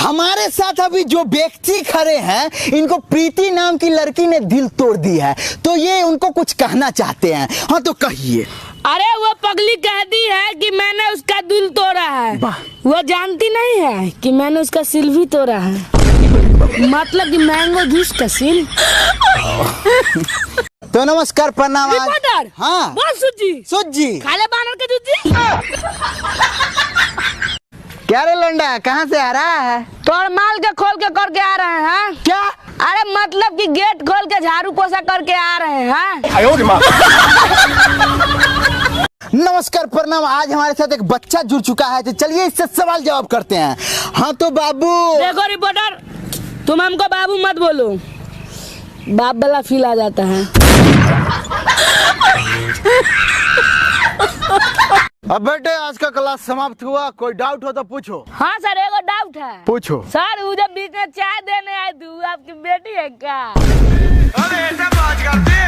हमारे साथ अभी जो व्यक्ति खड़े हैं, इनको प्रीति नाम की लड़की ने दिल तोड़ दी है, तो ये उनको कुछ कहना चाहते हैं। हाँ तो कहिए। अरे वो पगली कहती है कि मैंने उसका दिल तोड़ा है, वो जानती नहीं है कि मैंने उसका सिल भी तोड़ा है, मतलब कि मैंगो जूस का सिल। तो नमस्कार, प्रणाम। रिपोर्टर। हाँ बोल सुजी। सुजी खाले बानर के जूती। क्या रे लंडा, कहाँ से आ रहा है? तोड़ माल के खोल के करके आ रहे हैं। क्या? अरे मतलब कि गेट खोल के झाड़ू पोछा करके आ रहे हैं। नमस्कार, प्रणाम। आज हमारे साथ एक बच्चा जुड़ चुका है, तो चलिए इससे सवाल जवाब करते हैं। हाँ तो बाबू। देखो रिपोर्टर, तुम हमको बाबू मत बोलो, बाप वाला फील आ जाता है। अब बेटे आज का क्लास समाप्त हुआ, कोई डाउट हो तो पूछो। हाँ सर, एगो डाउट है। पूछो। सर वो जब बीच में चाय देने आए थे, आपकी बेटी है क्या? अरे ऐसे बात करते हैं।